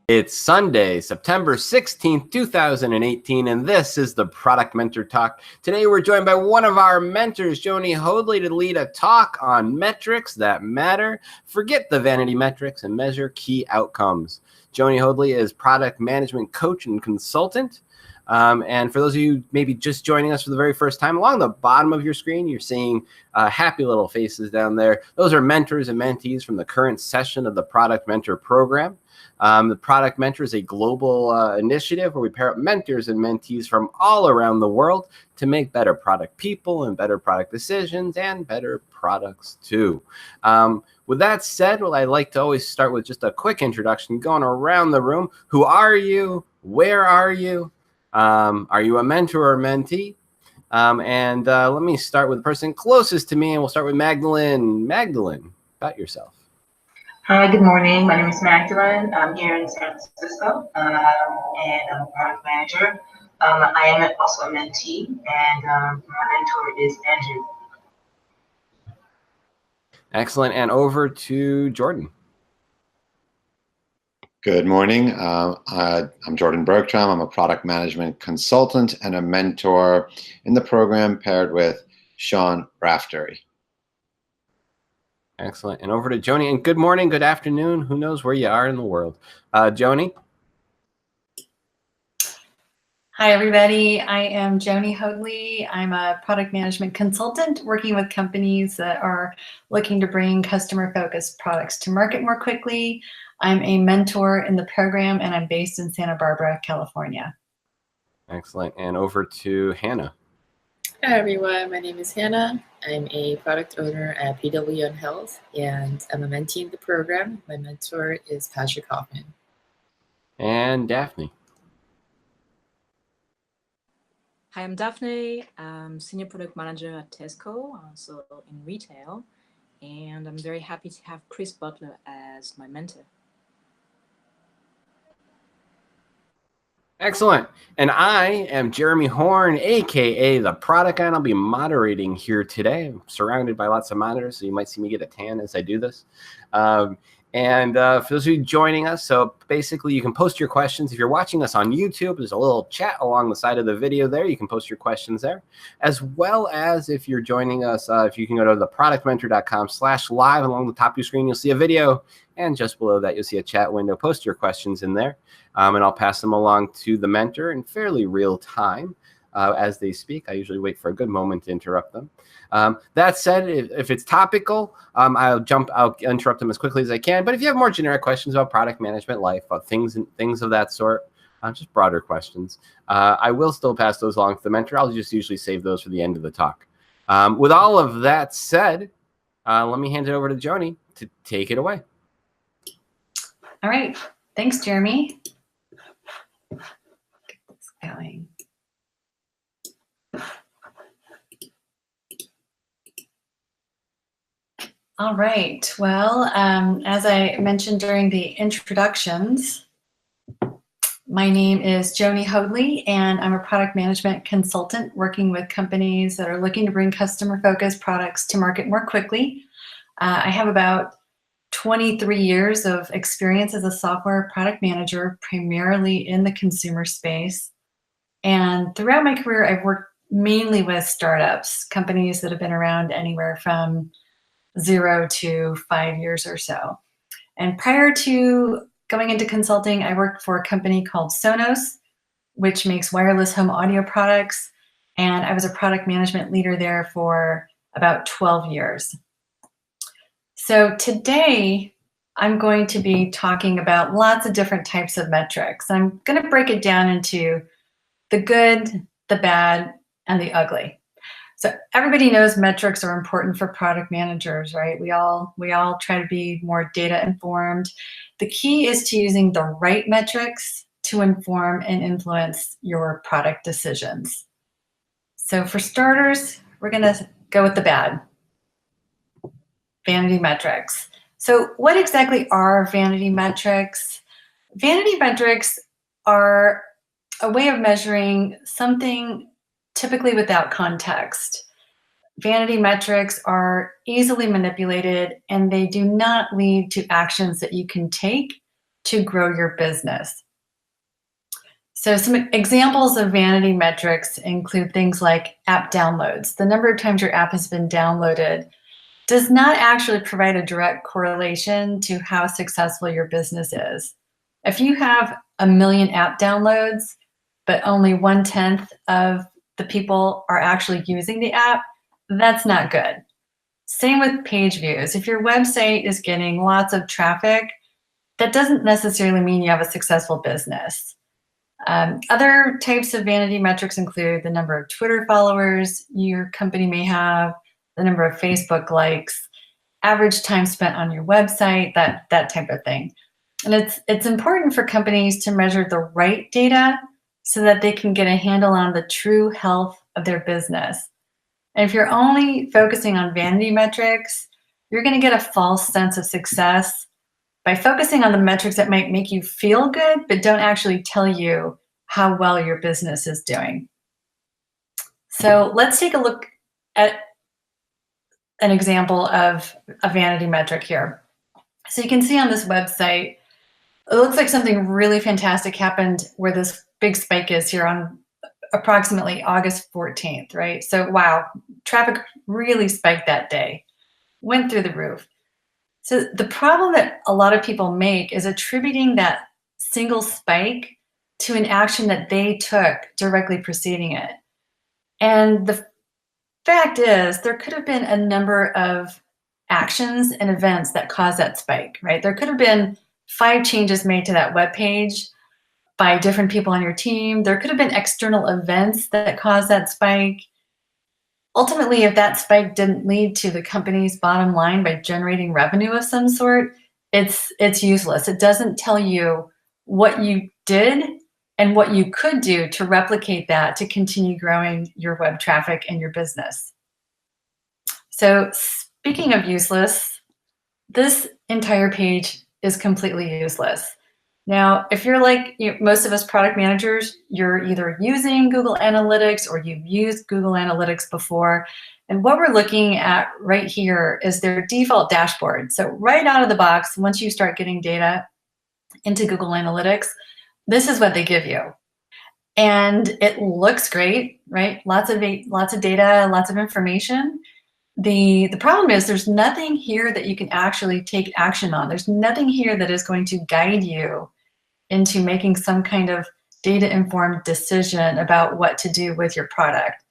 It's Sunday, September 16th, 2018, and this is the Product Mentor Talk. Today we're joined by one of our mentors, Joni Hoadley, to lead a talk on metrics that matter. Forget the vanity metrics and measure key outcomes. Joni Hoadley is product management coach and consultant. And for those of you maybe just joining us for the very first time, along the bottom of your screen, you're seeing happy little faces down there. Those are mentors and mentees from the current session of the Product Mentor program. The Product Mentor is a global initiative where we pair up mentors and mentees from all around the world to make better product people and better product decisions and better products too. With that said, well, I like to always start with just a quick introduction going around the room. Who are you? Where are you? Are you a mentor or mentee? Let me start with the person closest to me, and we'll start with Magdalene. Magdalene, about yourself. Hi, good morning. My name is Magdalene. I'm here in San Francisco, and I'm a product manager. I am also a mentee, and my mentor is Andrew. Excellent. And over to Jordan. Good morning. I'm Jordan Bergtram. I'm a product management consultant and a mentor in the program, paired with Sean Raftery. Excellent. And over to Joni. And good morning, good afternoon. Who knows where you are in the world? Joni. Hi, everybody. I am Joni Hoadley. I'm a product management consultant working with companies that are looking to bring customer-focused products to market more quickly. I'm a mentor in the program, and I'm based in Santa Barbara, California. Excellent. And over to Hannah. Hi, everyone. My name is Hannah. I'm a product owner at PW on Health, and I'm a mentee in the program. My mentor is Patrick Hoffman. And Daphne. Hi, I'm Daphne. I'm Senior Product Manager at Tesco, also in retail. And I'm very happy to have Chris Butler as my mentor. Excellent. And I am Jeremy Horn, aka the product guy, and I'll be moderating here today. I'm surrounded by lots of monitors, so you might see me get a tan as I do this. For those of you joining us, so basically you can post your questions. If you're watching us on YouTube, there's a little chat along the side of the video there. You can post your questions there, as well as if you're joining us, if you can go to theproductmentor.com/live. Along the top of your screen, you'll see a video, and just below that, you'll see a chat window. Post your questions in there, and I'll pass them along to the mentor in fairly real time as they speak. I usually wait for a good moment to interrupt them. That said, if it's topical, I'll interrupt them as quickly as I can. But if you have more generic questions about product management, life, about things of that sort, just broader questions, I will still pass those along to the mentor. I'll just usually save those for the end of the talk. With all of that said, let me hand it over to Joni to take it away. All right. Thanks, Jeremy. Get this going. All right. Well, as I mentioned during the introductions, my name is Joni Hoadley, and I'm a product management consultant working with companies that are looking to bring customer-focused products to market more quickly. I have about 23 years of experience as a software product manager, primarily in the consumer space. And throughout my career, I've worked mainly with startups, companies that have been around anywhere from 0 to 5 years or so. And prior to going into consulting, I worked for a company called Sonos, which makes wireless home audio products. And I was a product management leader there for about 12 years. So today, I'm going to be talking about lots of different types of metrics. I'm going to break it down into the good, the bad, and the ugly. So everybody knows metrics are important for product managers, right? We all try to be more data informed. The key is to using the right metrics to inform and influence your product decisions. So for starters, we're going to go with the bad. Vanity metrics. So what exactly are vanity metrics? Vanity metrics are a way of measuring something typically without context. Vanity metrics are easily manipulated, and they do not lead to actions that you can take to grow your business. So some examples of vanity metrics include things like app downloads. The number of times your app has been downloaded does not actually provide a direct correlation to how successful your business is. If you have 1 million app downloads, but only 1/10 of the people are actually using the app, that's not good. Same with page views. If your website is getting lots of traffic, that doesn't necessarily mean you have a successful business. Other types of vanity metrics include the number of Twitter followers your company may have, the number of Facebook likes, average time spent on your website, that type of thing. And it's important for companies to measure the right data so that they can get a handle on the true health of their business. And if you're only focusing on vanity metrics, you're going to get a false sense of success by focusing on the metrics that might make you feel good, but don't actually tell you how well your business is doing. So let's take a look at an example of a vanity metric here. So you can see on this website, it looks like something really fantastic happened where this big spike is here on approximately August 14th, right? So wow, traffic really spiked that day, went through the roof. So the problem that a lot of people make is attributing that single spike to an action that they took directly preceding it. And the fact is, there could have been a number of actions and events that caused that spike, right? There could have been 5 changes made to that web page by different people on your team. There could have been external events that caused that spike. Ultimately, if that spike didn't lead to the company's bottom line by generating revenue of some sort, it's useless. It doesn't tell you what you did and what you could do to replicate that to continue growing your web traffic and your business. So speaking of useless, this entire page is completely useless. Now, if you're like most of us product managers, you're either using Google Analytics or you've used Google Analytics before. And what we're looking at right here is their default dashboard. So right out of the box, once you start getting data into Google Analytics, this is what they give you. And it looks great, right? Lots of data, lots of information. The problem is there's nothing here that you can actually take action on. There's nothing here that is going to guide you into making some kind of data-informed decision about what to do with your product.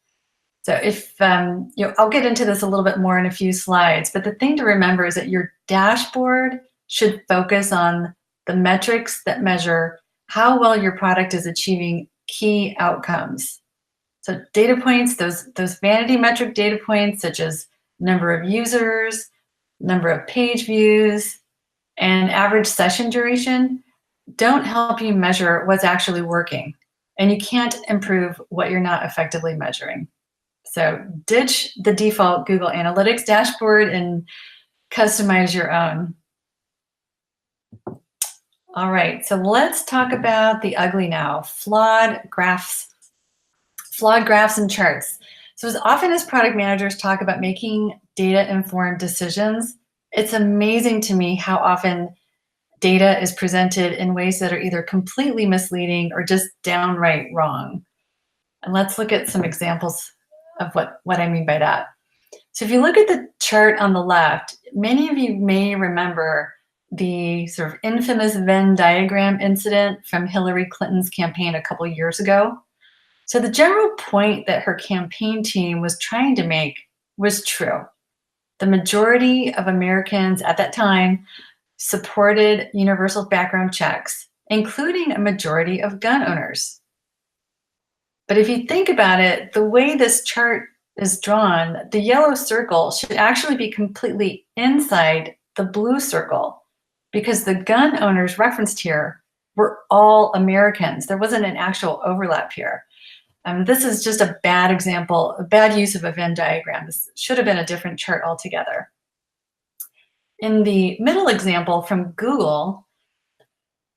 So if, I'll get into this a little bit more in a few slides, but the thing to remember is that your dashboard should focus on the metrics that measure how well your product is achieving key outcomes. So data points, those vanity metric data points, such as number of users, number of page views, and average session duration, don't help you measure what's actually working. And you can't improve what you're not effectively measuring. So ditch the default Google Analytics dashboard and customize your own. All right, so let's talk about the ugly now, flawed graphs and charts. So as often as product managers talk about making data-informed decisions, it's amazing to me how often data is presented in ways that are either completely misleading or just downright wrong. And let's look at some examples of what I mean by that. So if you look at the chart on the left, many of you may remember the sort of infamous Venn diagram incident from Hillary Clinton's campaign a couple years ago. So the general point that her campaign team was trying to make was true. The majority of Americans at that time supported universal background checks, including a majority of gun owners. But if you think about it, the way this chart is drawn, the yellow circle should actually be completely inside the blue circle because the gun owners referenced here were all Americans. There wasn't an actual overlap here. This is just a bad example, a bad use of a Venn diagram. This should have been a different chart altogether. In the middle example from Google,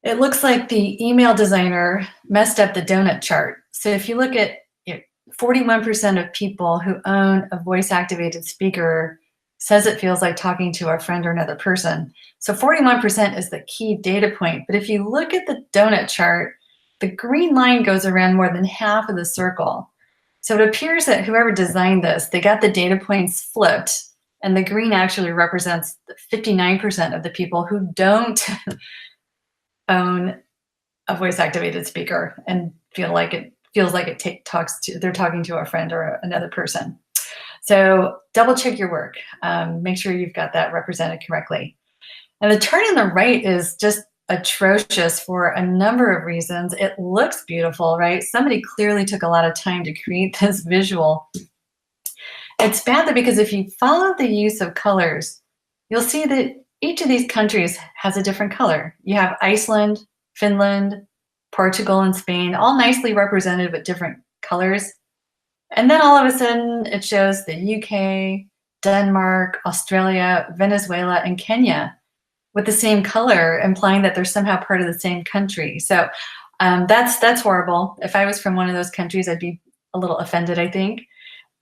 it looks like the email designer messed up the donut chart. So if you look at 41% of people who own a voice-activated speaker says it feels like talking to a friend or another person. So 41% is the key data point. But if you look at the donut chart, the green line goes around more than half of the circle. So it appears that whoever designed this, they got the data points flipped, and the green actually represents 59% of the people who don't own a voice-activated speaker and feels like they're talking to a friend or another person. So double check your work. Make sure you've got that represented correctly. And the chart on the right is just atrocious for a number of reasons. It looks beautiful, right? Somebody clearly took a lot of time to create this visual. It's bad though, because if you follow the use of colors, you'll see that each of these countries has a different color. You have Iceland, Finland, Portugal, and Spain, all nicely represented with different colors. And then all of a sudden it shows the UK, Denmark, Australia, Venezuela, and Kenya with the same color, implying that they're somehow part of the same country. So that's horrible. If I was from one of those countries, I'd be a little offended, I think.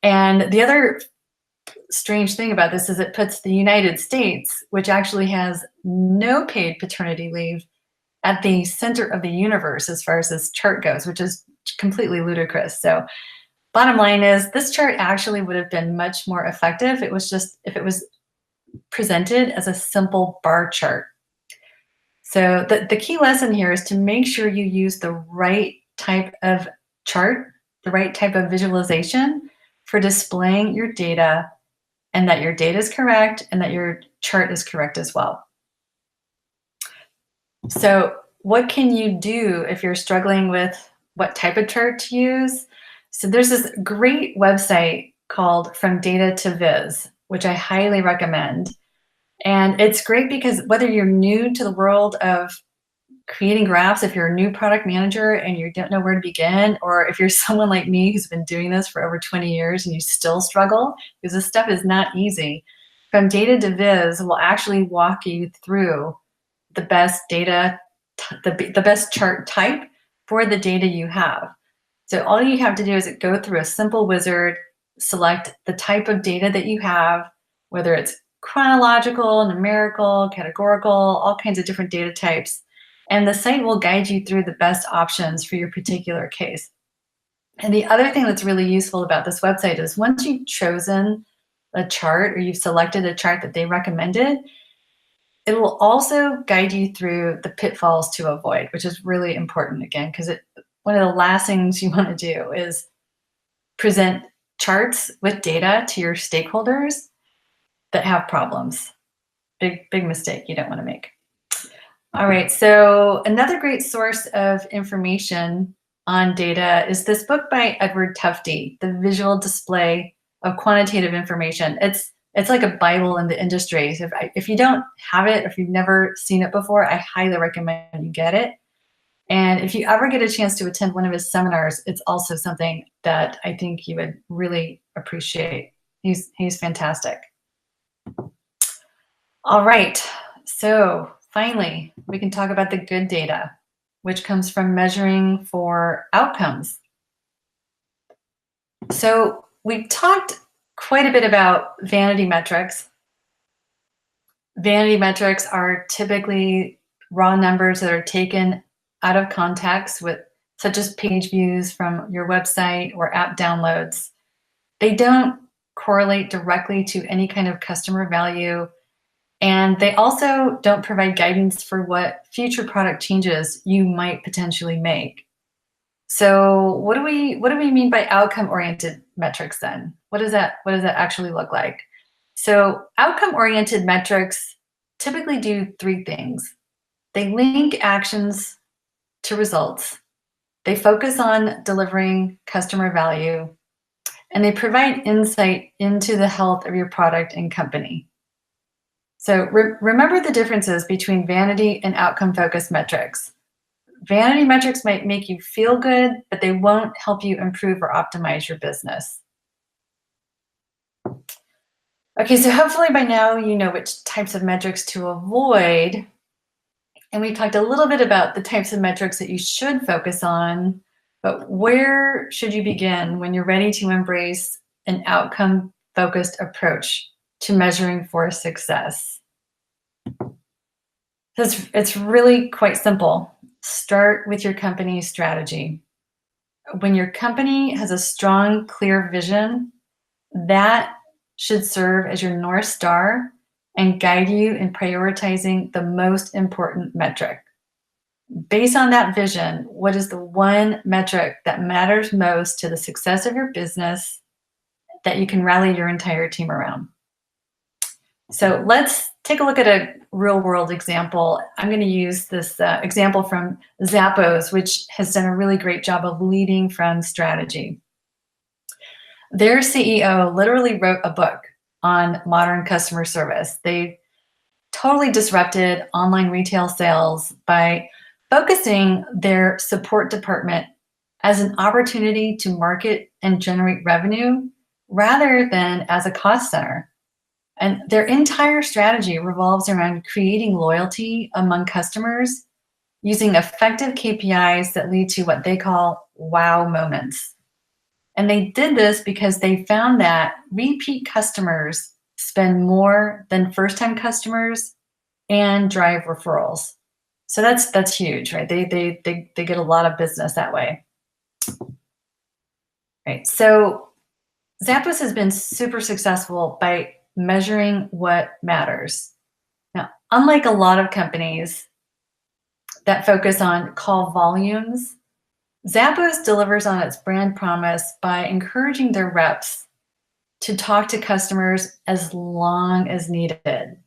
And the other strange thing about this is it puts the United States, which actually has no paid paternity leave, at the center of the universe as far as this chart goes, which is completely ludicrous. So bottom line is this chart actually would have been much more effective if it was presented as a simple bar chart. So the key lesson here is to make sure you use the right type of chart, the right type of visualization for displaying your data, and that your data is correct and that your chart is correct as well. So what can you do if you're struggling with what type of chart to use? So there's this great website called From Data to Viz, which I highly recommend. And it's great because whether you're new to the world of creating graphs, if you're a new product manager and you don't know where to begin, or if you're someone like me who's been doing this for over 20 years and you still struggle, because this stuff is not easy, From Data to Viz will actually walk you through the best data, the best chart type for the data you have. So all you have to do is go through a simple wizard, select the type of data that you have, whether it's chronological, numerical, categorical, all kinds of different data types. And the site will guide you through the best options for your particular case. And the other thing that's really useful about this website is once you've chosen a chart or you've selected a chart that they recommended, it will also guide you through the pitfalls to avoid, which is really important, again, because one of the last things you want to do is present charts with data to your stakeholders that have problems. Big mistake you don't want to make. All right, so another great source of information on data is this book by Edward Tufte, The Visual Display of Quantitative Information. It's like a Bible in the industry. So if you don't have it, if you've never seen it before, I highly recommend you get it. And if you ever get a chance to attend one of his seminars, it's also something that I think you would really appreciate. He's fantastic. All right, so finally, we can talk about the good data, which comes from measuring for outcomes. So we've talked quite a bit about vanity metrics. Vanity metrics are typically raw numbers that are taken out of context, such as page views from your website or app downloads. They don't correlate directly to any kind of customer value, and they also don't provide guidance for what future product changes you might potentially make. So what do we mean by outcome-oriented metrics then? What does that actually look like? So outcome-oriented metrics typically do three things. They link actions to results. They focus on delivering customer value, and they provide insight into the health of your product and company. So remember the differences between vanity and outcome-focused metrics. Vanity metrics might make you feel good, but they won't help you improve or optimize your business. Okay, so hopefully by now you know which types of metrics to avoid. And we talked a little bit about the types of metrics that you should focus on, but where should you begin when you're ready to embrace an outcome-focused approach to measuring for success. It's really quite simple. Start with your company's strategy. When your company has a strong, clear vision, that should serve as your North Star and guide you in prioritizing the most important metric. Based on that vision, what is the one metric that matters most to the success of your business that you can rally your entire team around? So let's take a look at a real world example. I'm going to use this example from Zappos, which has done a really great job of leading from strategy. Their CEO literally wrote a book on modern customer service. They totally disrupted online retail sales by focusing their support department as an opportunity to market and generate revenue rather than as a cost center. And their entire strategy revolves around creating loyalty among customers using effective KPIs that lead to what they call wow moments. And they did this because they found that repeat customers spend more than first-time customers and drive referrals. So that's huge, right? They get a lot of business that way. Right. So Zappos has been super successful by measuring what matters. Now, unlike a lot of companies that focus on call volumes, Zappos delivers on its brand promise by encouraging their reps to talk to customers as long as needed.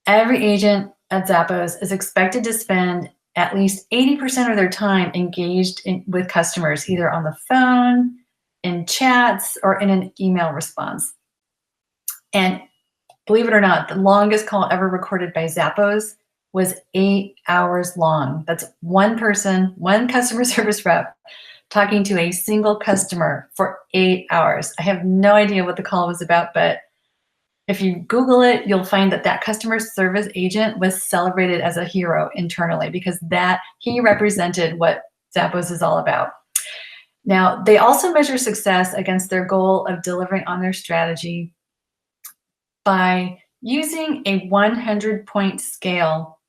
Every agent at Zappos is expected to spend at least 80% of their time engaged with customers, either on the phone, in chats, or in an email response. And believe it or not, the longest call ever recorded by Zappos was 8 hours long. That's one person, one customer service rep, talking to a single customer for 8 hours. I have no idea what the call was about, but if you Google it, you'll find that that customer service agent was celebrated as a hero internally because he represented what Zappos is all about. Now, they also measure success against their goal of delivering on their strategy by using a 100-point scale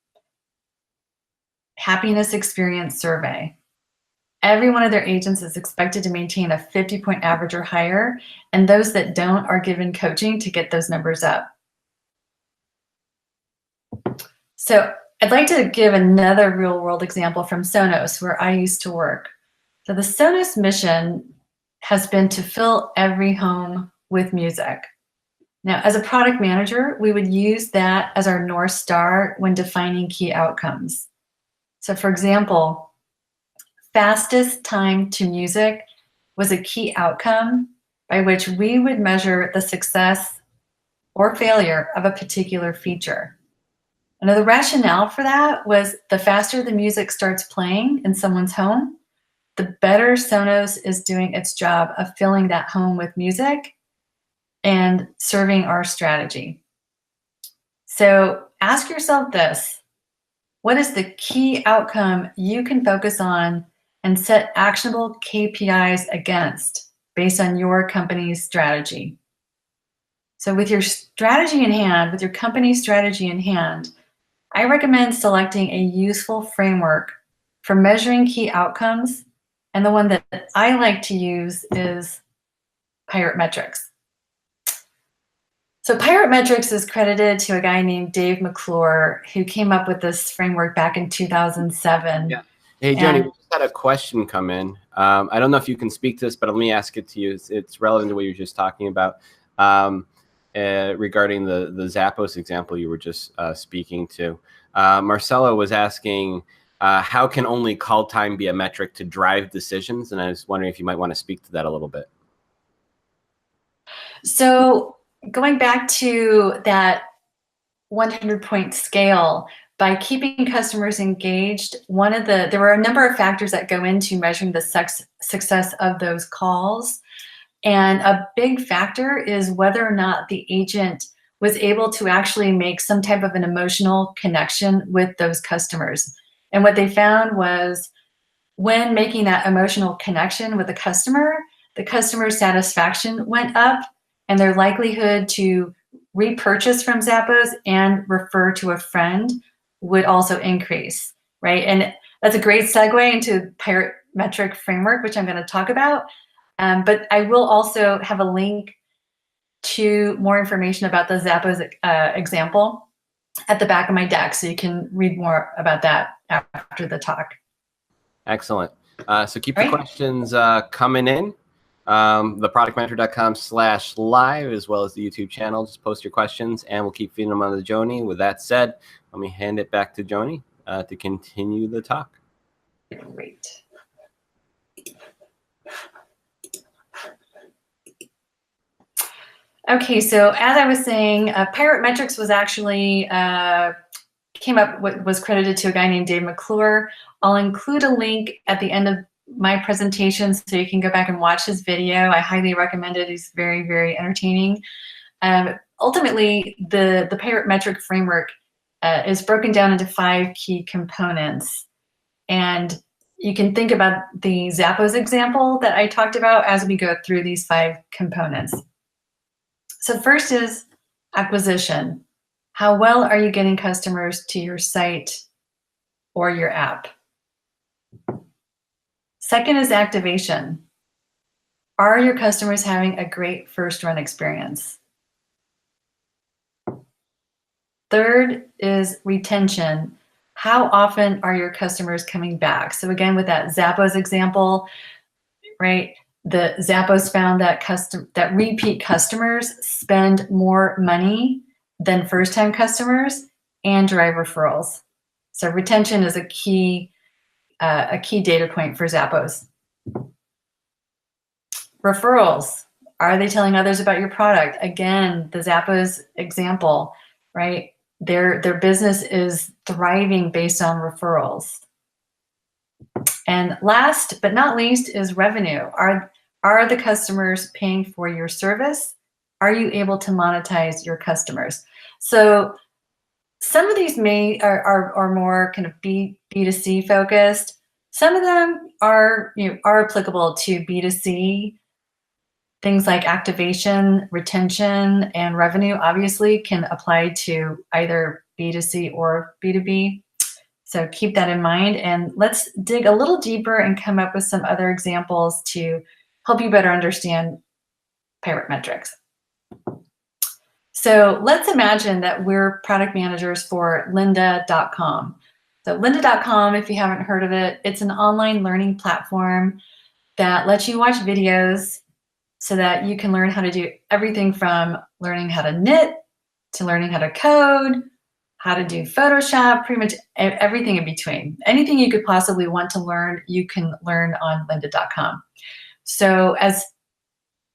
happiness experience survey. Every one of their agents is expected to maintain a 50-point average or higher, and those that don't are given coaching to get those numbers up. So I'd like to give another real-world example from Sonos, where I used to work. So the Sonos mission has been to fill every home with music. Now, as a product manager, we would use that as our North Star when defining key outcomes. So for example, fastest time to music was a key outcome by which we would measure the success or failure of a particular feature. Now, the rationale for that was the faster the music starts playing in someone's home, the better Sonos is doing its job of filling that home with music and serving our strategy. So ask yourself this: what is the key outcome you can focus on and set actionable KPIs against based on your company's strategy? So with your strategy in hand, with your company's strategy in hand, I recommend selecting a useful framework for measuring key outcomes. And the one that I like to use is Pirate Metrics. So Pirate Metrics is credited to a guy named Dave McClure, who came up with this framework back in 2007. Yeah. Hey, Joni, we just had a question come in. I don't know if you can speak to this, but let me ask it to you. It's relevant to what you were just talking about regarding the Zappos example you were just speaking to. Marcella was asking, how can only call time be a metric to drive decisions? And I was wondering if you might want to speak to that a little bit. So going back to that 100-point scale, by keeping customers engaged, there were a number of factors that go into measuring the success of those calls. And a big factor is whether or not the agent was able to actually make some type of an emotional connection with those customers. And what they found was when making that emotional connection with the customer satisfaction went up, and their likelihood to repurchase from Zappos and refer to a friend would also increase, right? And that's a great segue into Pirate Metric framework, which I'm going to talk about. But I will also have a link to more information about the Zappos example at the back of my deck, so you can read more about that after the talk. Excellent. So keep the questions coming in. The productmentor.com/live, as well as the YouTube channel. Just post your questions and we'll keep feeding them on the Joni. With that said, let me hand it back to Joni to continue the talk. Great. Okay, so as I was saying, Pirate Metrics was actually was credited to a guy named Dave McClure. I'll include a link at the end of my presentation so you can go back and watch his video. I highly recommend it. He's very, very entertaining. Ultimately, the Pirate Metric framework is broken down into 5 key components. And you can think about the Zappos example that I talked about as we go through these 5 components. So first is acquisition. How well are you getting customers to your site or your app? Second is activation. Are your customers having a great first run experience? Third is retention. How often are your customers coming back? So again, with that Zappos example, right? The Zappos found that repeat customers spend more money than first-time customers and drive referrals. So retention is a key data point for Zappos. Referrals. Are they telling others about your product? Again, the Zappos example, right? Their business is thriving based on referrals. And last but not least is revenue. Are the customers paying for your service? Are you able to monetize your customers? So some of these are more kind of B2C focused. Some of them are applicable to B2C. Things like activation, retention, and revenue obviously can apply to either B2C or B2B. So keep that in mind, and let's dig a little deeper and come up with some other examples to help you better understand Pirate Metrics. So let's imagine that we're product managers for lynda.com. So lynda.com, if you haven't heard of it, it's an online learning platform that lets you watch videos so that you can learn how to do everything from learning how to knit to learning how to code, how to do Photoshop, pretty much everything in between. Anything you could possibly want to learn, you can learn on lynda.com. So as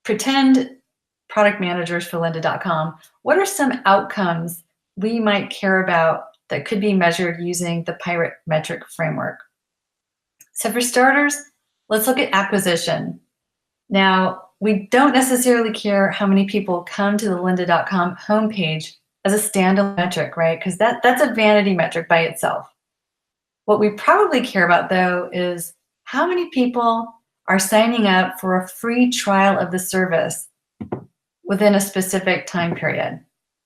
pretend product managers for lynda.com, what are some outcomes we might care about that could be measured using the Pirate Metric framework? So for starters, let's look at acquisition. Now, we don't necessarily care how many people come to the lynda.com homepage as a standalone metric, right? Because that's a vanity metric by itself. What we probably care about, though, is how many people are signing up for a free trial of the service within a specific time period,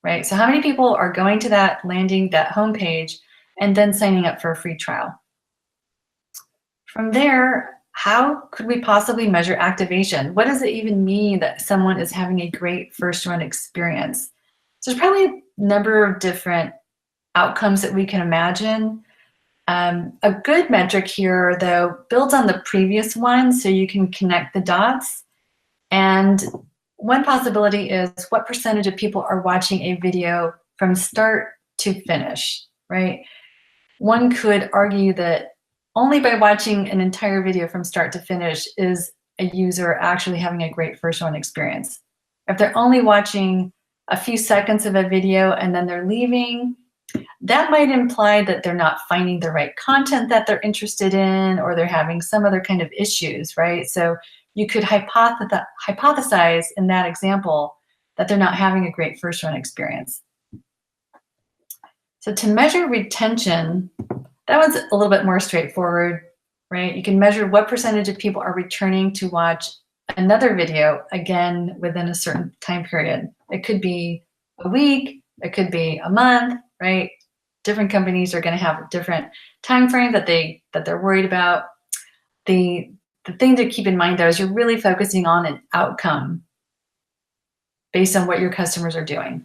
right? So how many people are going to that homepage and then signing up for a free trial? From there, how could we possibly measure activation? What does it even mean that someone is having a great first run experience? So there's probably a number of different outcomes that we can imagine. A good metric here, though, builds on the previous one so you can connect the dots. And one possibility is what percentage of people are watching a video from start to finish, right? One could argue that only by watching an entire video from start to finish is a user actually having a great first run experience. If they're only watching a few seconds of a video and then they're leaving, that might imply that they're not finding the right content that they're interested in, or they're having some other kind of issues, right? So you could hypothesize in that example that they're not having a great first run experience. So to measure retention, that one's a little bit more straightforward, right? You can measure what percentage of people are returning to watch another video again within a certain time period. It could be a week, it could be a month, right? Different companies are going to have different time frame that they're worried about. The thing to keep in mind though is you're really focusing on an outcome based on what your customers are doing.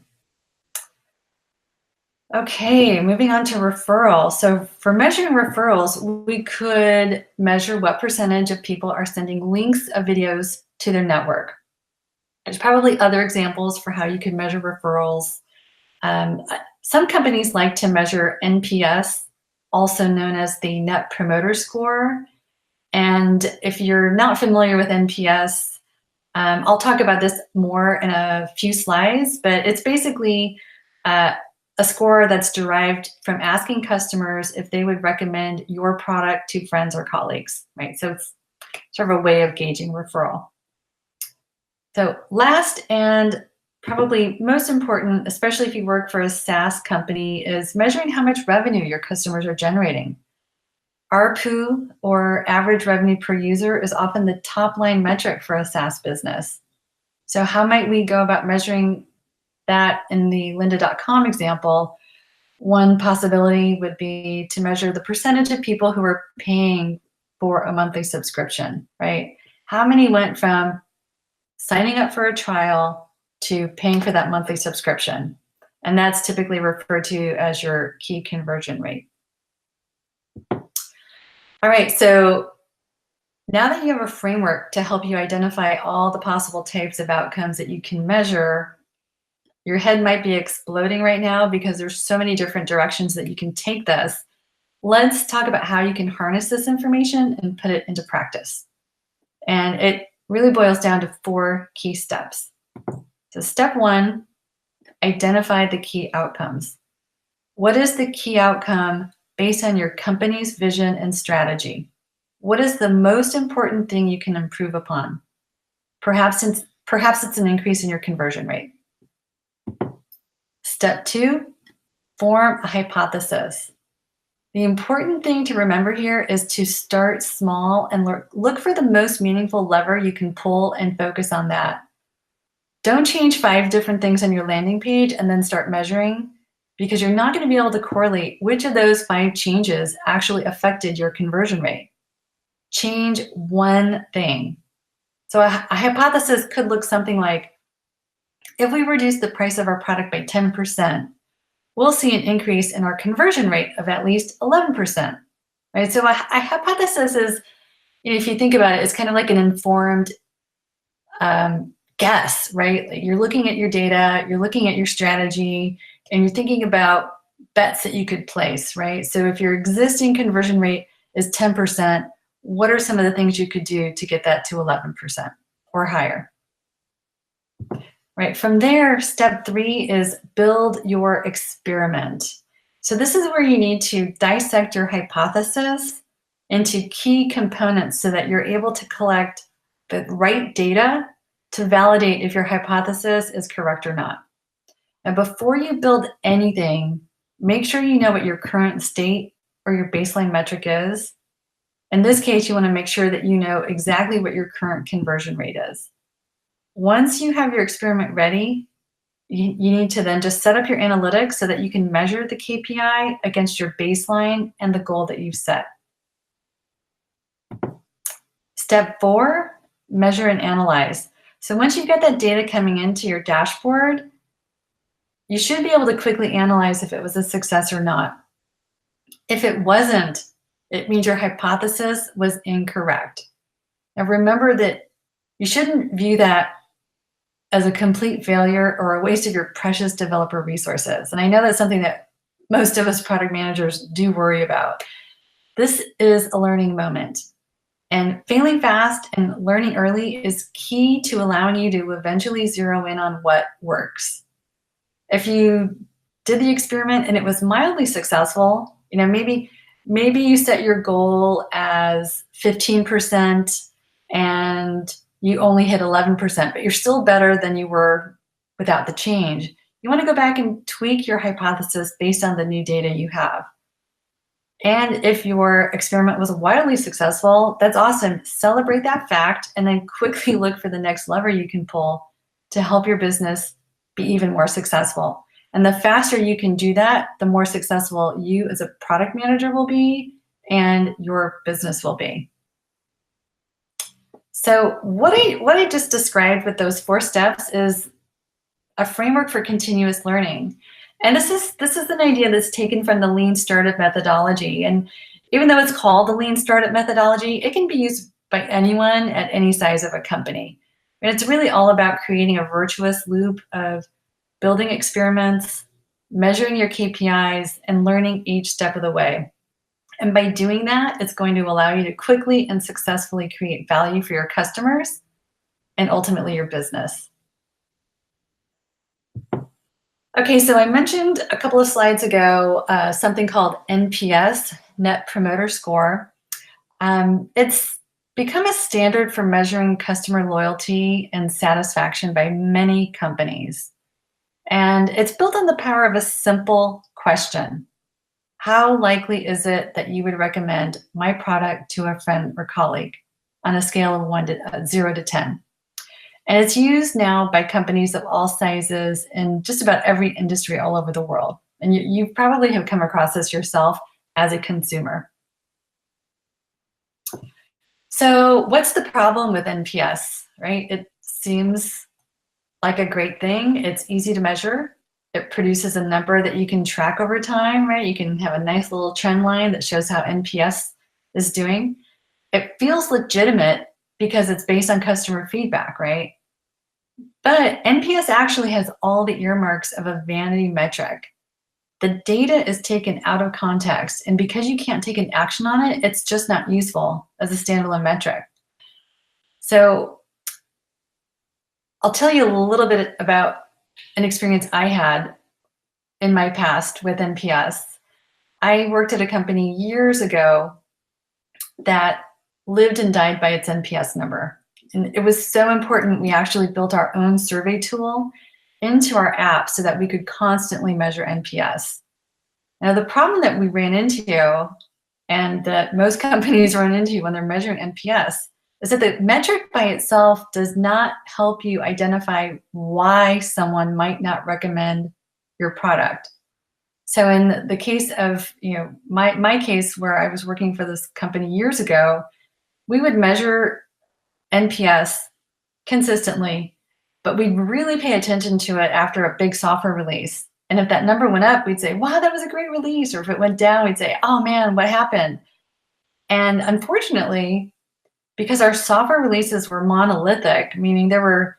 Okay, moving on to referrals. So for measuring referrals, we could measure what percentage of people are sending links of videos to their network. There's probably other examples for how you can measure referrals. Some companies like to measure NPS, also known as the Net Promoter Score. And if you're not familiar with NPS, I'll talk about this more in a few slides, but it's basically a score that's derived from asking customers if they would recommend your product to friends or colleagues, right? So it's sort of a way of gauging referral. So last and probably most important, especially if you work for a SaaS company, is measuring how much revenue your customers are generating. ARPU, or average revenue per user, is often the top line metric for a SaaS business. So how might we go about measuring that in the lynda.com example? One possibility would be to measure the percentage of people who are paying for a monthly subscription, right? How many went from signing up for a trial to paying for that monthly subscription? And that's typically referred to as your key conversion rate. All right, so now that you have a framework to help you identify all the possible types of outcomes that you can measure, your head might be exploding right now because there's so many different directions that you can take this. Let's talk about how you can harness this information and put it into practice. And it really boils down to 4 key steps. So step 1, identify the key outcomes. What is the key outcome based on your company's vision and strategy? What is the most important thing you can improve upon? Perhaps it's an increase in your conversion rate. Step 2, form a hypothesis. The important thing to remember here is to start small and look for the most meaningful lever you can pull and focus on that. Don't change 5 different things on your landing page and then start measuring, because you're not going to be able to correlate which of those 5 changes actually affected your conversion rate. Change one thing. So a hypothesis could look something like, if we reduce the price of our product by 10%, we'll see an increase in our conversion rate of at least 11%, right? So a hypothesis is, if you think about it, it's kind of like an informed guess, right? Like you're looking at your data, you're looking at your strategy, and you're thinking about bets that you could place, right? So if your existing conversion rate is 10%, what are some of the things you could do to get that to 11% or higher? Right, from there, step 3 is build your experiment. So this is where you need to dissect your hypothesis into key components so that you're able to collect the right data to validate if your hypothesis is correct or not. And before you build anything, make sure you know what your current state or your baseline metric is. In this case, you want to make sure that you know exactly what your current conversion rate is. Once you have your experiment ready, you need to then just set up your analytics so that you can measure the KPI against your baseline and the goal that you've set. Step 4, measure and analyze. So once you've got that data coming into your dashboard, you should be able to quickly analyze if it was a success or not. If it wasn't, it means your hypothesis was incorrect. Now remember that you shouldn't view that as a complete failure or a waste of your precious developer resources. And I know that's something that most of us product managers do worry about. This is a learning moment. And failing fast and learning early is key to allowing you to eventually zero in on what works. If you did the experiment and it was mildly successful, maybe you set your goal as 15% and you only hit 11%, but you're still better than you were without the change. You want to go back and tweak your hypothesis based on the new data you have. And if your experiment was wildly successful, that's awesome. Celebrate that fact and then quickly look for the next lever you can pull to help your business be even more successful. And the faster you can do that, the more successful you as a product manager will be and your business will be. So what I just described with those 4 steps is a framework for continuous learning. And this is an idea that's taken from the Lean Startup methodology. And even though it's called the Lean Startup methodology, it can be used by anyone at any size of a company. And it's really all about creating a virtuous loop of building experiments, measuring your KPIs, and learning each step of the way. And by doing that, it's going to allow you to quickly and successfully create value for your customers and ultimately your business. Okay, so I mentioned a couple of slides ago something called NPS, Net Promoter Score. It's become a standard for measuring customer loyalty and satisfaction by many companies. And it's built on the power of a simple question. How likely is it that you would recommend my product to a friend or colleague on a scale of 0 to 10? And it's used now by companies of all sizes in just about every industry all over the world. And you probably have come across this yourself as a consumer. So what's the problem with NPS, right? It seems like a great thing. It's easy to measure. It produces a number that you can track over time, right? You can have a nice little trend line that shows how NPS is doing. It feels legitimate because it's based on customer feedback, right? But NPS actually has all the earmarks of a vanity metric. The data is taken out of context, and because you can't take an action on it, it's just not useful as a standalone metric. So I'll tell you a little bit about an experience I had in my past with NPS. I worked at a company years ago that lived and died by its NPS number. And it was so important, we actually built our own survey tool into our app so that we could constantly measure NPS. Now, the problem that we ran into, and that most companies run into when they're measuring NPS, is that the metric by itself does not help you identify why someone might not recommend your product. So in the case of, my case where I was working for this company years ago, we would measure NPS consistently, but we'd really pay attention to it after a big software release. And if that number went up, we'd say, wow, that was a great release. Or if it went down, we'd say, oh man, what happened? And unfortunately, because our software releases were monolithic, meaning there were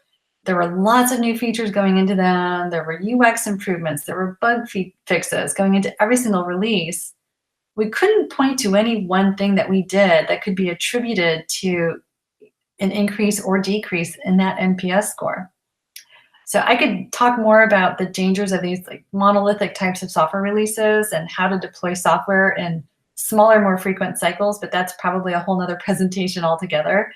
lots of new features going into them, there were UX improvements, there were bug fixes going into every single release, we couldn't point to any one thing that we did that could be attributed to an increase or decrease in that NPS score. So I could talk more about the dangers of these monolithic types of software releases and how to deploy software in smaller, more frequent cycles, but that's probably a whole nother presentation altogether.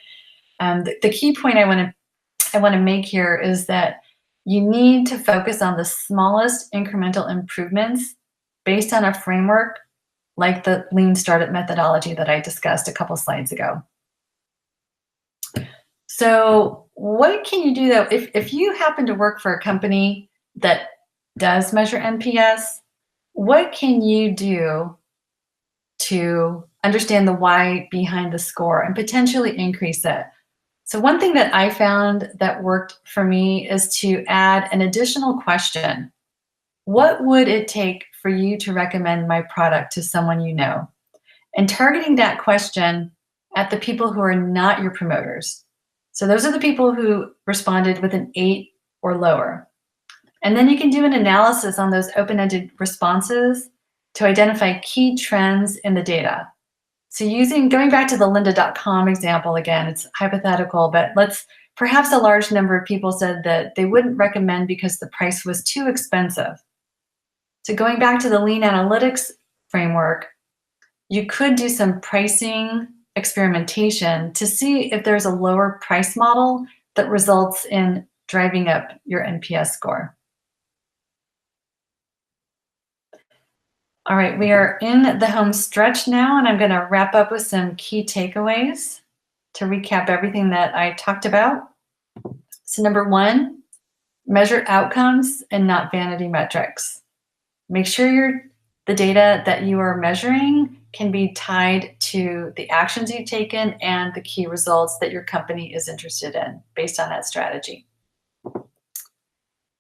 The key point I want to make here is that you need to focus on the smallest incremental improvements based on a framework like the Lean Startup methodology that I discussed a couple slides ago. So what can you do though, if you happen to work for a company that does measure NPS, what can you do to understand the why behind the score and potentially increase it? So one thing that I found that worked for me is to add an additional question. What would it take for you to recommend my product to someone you know? And targeting that question at the people who are not your promoters. So those are the people who responded with an 8 or lower. And then you can do an analysis on those open-ended responses to identify key trends in the data. So going back to the lynda.com example again, it's hypothetical, but perhaps a large number of people said that they wouldn't recommend because the price was too expensive. So going back to the lean analytics framework, you could do some pricing experimentation to see if there's a lower price model that results in driving up your NPS score. All right, we are in the home stretch now, and I'm going to wrap up with some key takeaways to recap everything that I talked about. So number 1, Measure outcomes and not vanity metrics. Make sure the data that you are measuring can be tied to the actions you've taken and the key results that your company is interested in based on that strategy.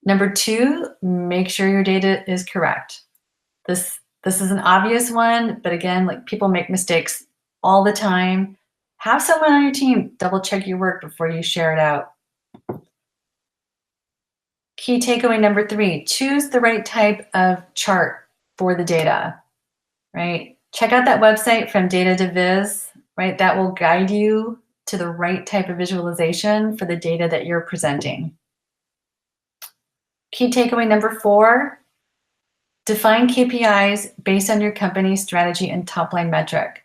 Number 2, make sure your data is correct. This is an obvious one, but again, like, people make mistakes all the time. Have someone on your team double check your work before you share it out. Key takeaway number 3, choose the right type of chart for the data, right? Check out that website from Data to Viz, right? That will guide you to the right type of visualization for the data that you're presenting. Key takeaway number 4, define KPIs based on your company's strategy and top-line metric.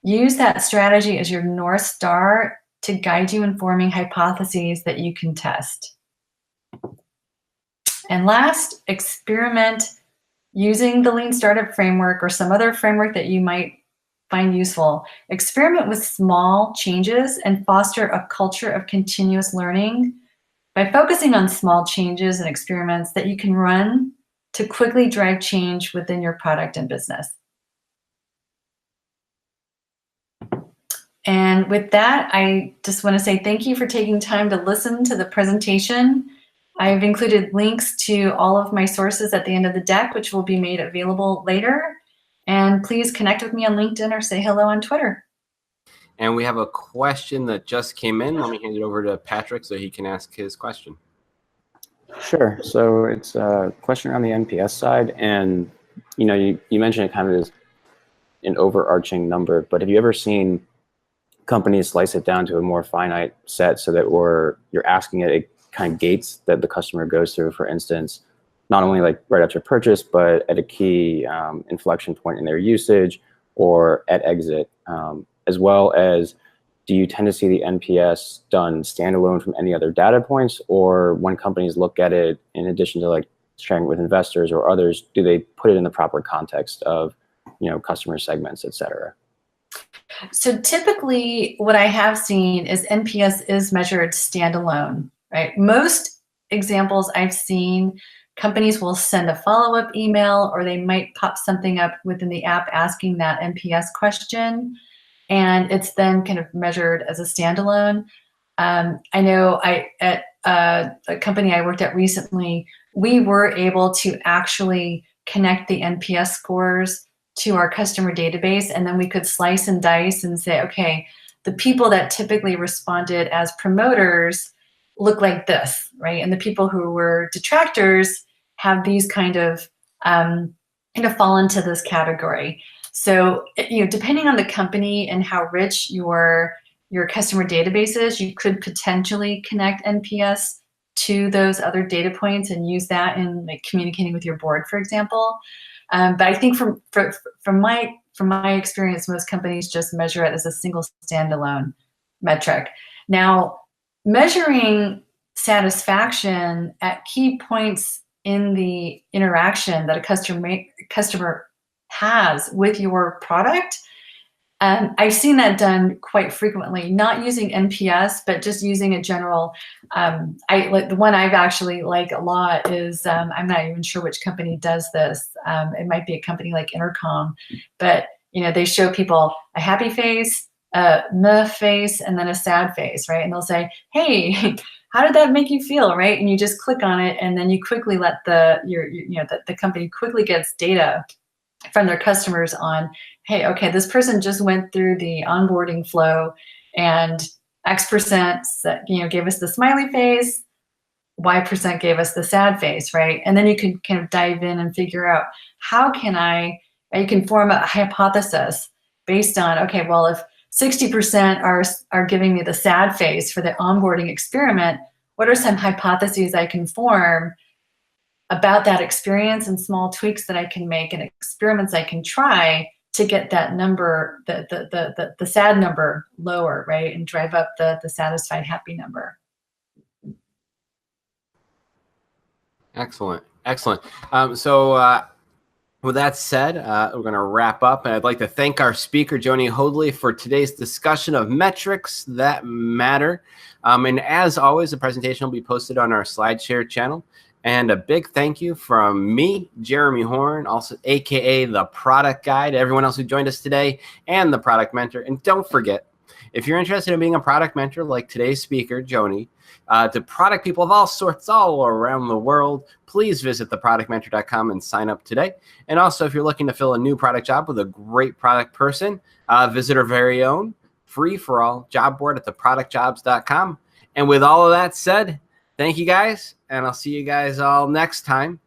Use that strategy as your North Star to guide you in forming hypotheses that you can test. And last, experiment using the Lean Startup framework or some other framework that you might find useful. Experiment with small changes and foster a culture of continuous learning by focusing on small changes and experiments that you can run to quickly drive change within your product and business. And with that, I just want to say thank you for taking time to listen to the presentation. I've included links to all of my sources at the end of the deck, which will be made available later. And please connect with me on LinkedIn or say hello on Twitter. And we have a question that just came in. Let me hand it over to Patrick so he can ask his question. Sure. So it's a question around the NPS side. And, you know, you mentioned it kind of as an overarching number, but have you ever seen companies slice it down to a more finite set so that you're asking it kind of gates that the customer goes through, for instance, not only like right after purchase, but at a key inflection point in their usage or at exit, as well as, do you tend to see the NPS done standalone from any other data points, or when companies look at it in addition to like sharing with investors or others, do they put it in the proper context of, you know, customer segments, et cetera? So typically what I have seen is NPS is measured standalone, right? Most examples I've seen, companies will send a follow-up email, or they might pop something up within the app asking that NPS question, and it's then kind of measured as a standalone. I know at a company I worked at recently, we were able to actually connect the NPS scores to our customer database, and then we could slice and dice and say, okay, the people that typically responded as promoters look like this, right? And the people who were detractors have these kind of fall into this category. So, you know, depending on the company and how rich your customer database is, you could potentially connect NPS to those other data points and use that in like communicating with your board, for example. But I think from my experience, most companies just measure it as a single standalone metric. Now, measuring satisfaction at key points in the interaction that a customer has with your product, I've seen that done quite frequently, not using NPS, but just using a general, like the one I've actually like a lot is, I'm not even sure which company does this. It might be a company like Intercom, but you know, they show people a happy face, a meh face, and then a sad face, right? And they'll say, hey, how did that make you feel, right? And you just click on it, and then you quickly let the company quickly gets data from their customers on, hey, okay, this person just went through the onboarding flow, and X% gave us the smiley face, Y% gave us the sad face, right? And then you can kind of dive in and figure out you can form a hypothesis based on, okay, well, if 60% are giving me the sad face for the onboarding experiment, what are some hypotheses I can form about that experience and small tweaks that I can make and experiments I can try to get that number, the sad number lower, right? And drive up the satisfied, happy number. Excellent. Excellent. So With that said, we're going to wrap up, and I'd like to thank our speaker, Joni Hoadley, for today's discussion of metrics that matter. And as always, the presentation will be posted on our SlideShare channel. And a big thank you from me, Jeremy Horn, also AKA the Product Guide, everyone else who joined us today, and the Product Mentor. And don't forget, if you're interested in being a product mentor like today's speaker, Joni, to product people of all sorts all around the world, please visit theproductmentor.com and sign up today. And also, if you're looking to fill a new product job with a great product person, visit our very own free-for-all job board at theproductjobs.com. And with all of that said, thank you guys, and I'll see you guys all next time.